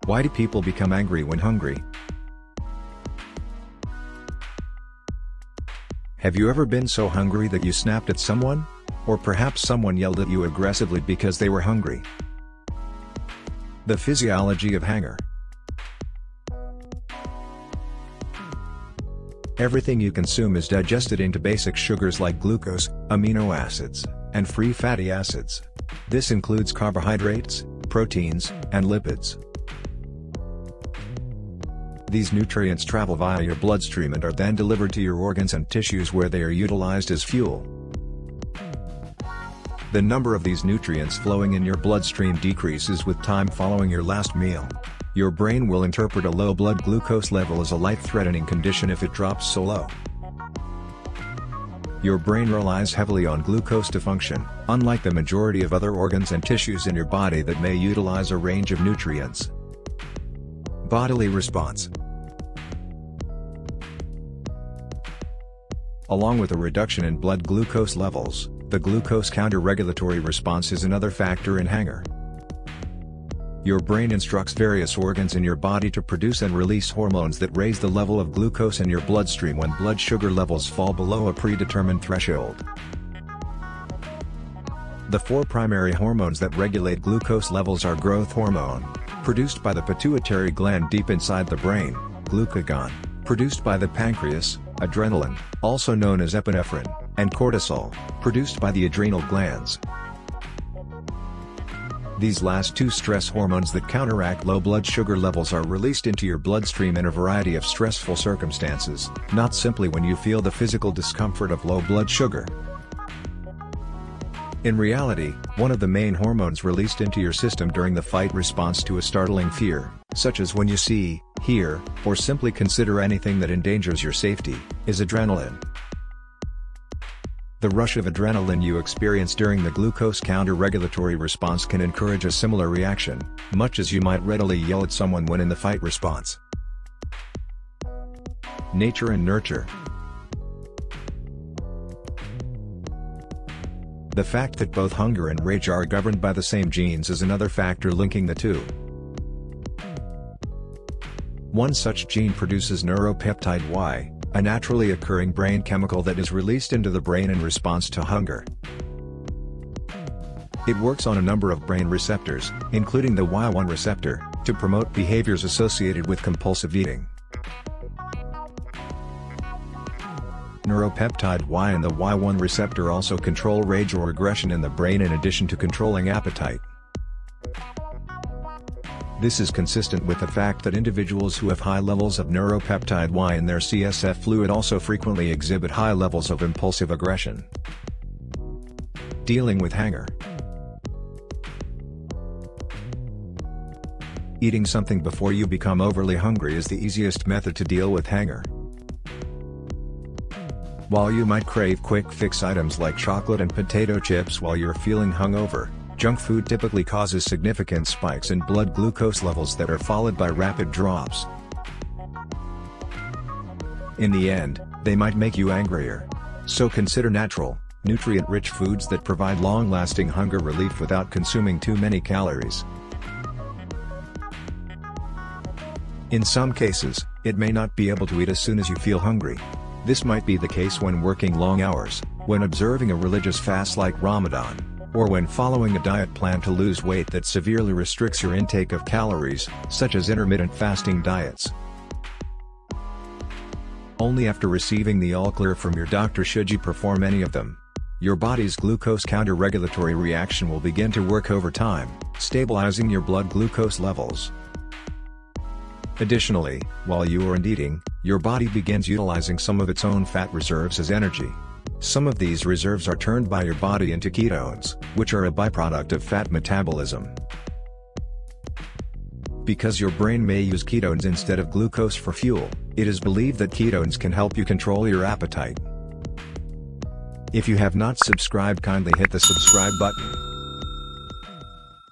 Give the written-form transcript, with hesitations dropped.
Why do people become angry when hungry? Have you ever been so hungry that you snapped at someone? Or perhaps someone yelled at you aggressively because they were hungry? The physiology of hunger. Everything you consume is digested into basic sugars like glucose, amino acids, and free fatty acids. This includes carbohydrates, proteins, and lipids. These nutrients travel via your bloodstream and are then delivered to your organs and tissues where they are utilized as fuel. The number of these nutrients flowing in your bloodstream decreases with time following your last meal. Your brain will interpret a low blood glucose level as a life-threatening condition if it drops so low. Your brain relies heavily on glucose to function, unlike the majority of other organs and tissues in your body that may utilize a range of nutrients. Bodily response. Along with a reduction in blood glucose levels, the glucose counter-regulatory response is another factor in hunger. Your brain instructs various organs in your body to produce and release hormones that raise the level of glucose in your bloodstream when blood sugar levels fall below a predetermined threshold. The four primary hormones that regulate glucose levels are growth hormone, produced by the pituitary gland deep inside the brain, glucagon, produced by the pancreas, adrenaline, also known as epinephrine, and cortisol, produced by the adrenal glands. These last two stress hormones that counteract low blood sugar levels are released into your bloodstream in a variety of stressful circumstances, not simply when you feel the physical discomfort of low blood sugar. In reality, one of the main hormones released into your system during the fight response to a startling fear, such as when you see, hear, or simply consider anything that endangers your safety, is adrenaline. The rush of adrenaline you experience during the glucose counter-regulatory response can encourage a similar reaction, much as you might readily yell at someone when in the fight response. Nature and nurture. The fact that both hunger and rage are governed by the same genes is another factor linking the two. One such gene produces neuropeptide Y, a naturally occurring brain chemical that is released into the brain in response to hunger. It works on a number of brain receptors, including the Y1 receptor, to promote behaviors associated with compulsive eating. Neuropeptide Y and the Y1 receptor also control rage or aggression in the brain in addition to controlling appetite. This is consistent with the fact that individuals who have high levels of neuropeptide Y in their CSF fluid also frequently exhibit high levels of impulsive aggression. Dealing with hunger. Eating something before you become overly hungry is the easiest method to deal with hunger. While you might crave quick-fix items like chocolate and potato chips while you're feeling hungover, junk food typically causes significant spikes in blood glucose levels that are followed by rapid drops. In the end, they might make you angrier. So consider natural, nutrient-rich foods that provide long-lasting hunger relief without consuming too many calories. In some cases, it may not be able to eat as soon as you feel hungry. This might be the case when working long hours, when observing a religious fast like Ramadan, or when following a diet plan to lose weight that severely restricts your intake of calories, such as intermittent fasting diets. Only after receiving the all-clear from your doctor should you perform any of them. Your body's glucose counter-regulatory reaction will begin to work over time, stabilizing your blood glucose levels. Additionally, while you aren't eating, your body begins utilizing some of its own fat reserves as energy. Some of these reserves are turned by your body into ketones, which are a byproduct of fat metabolism. Because your brain may use ketones instead of glucose for fuel, it is believed that ketones can help you control your appetite. If you have not subscribed, kindly hit the subscribe button.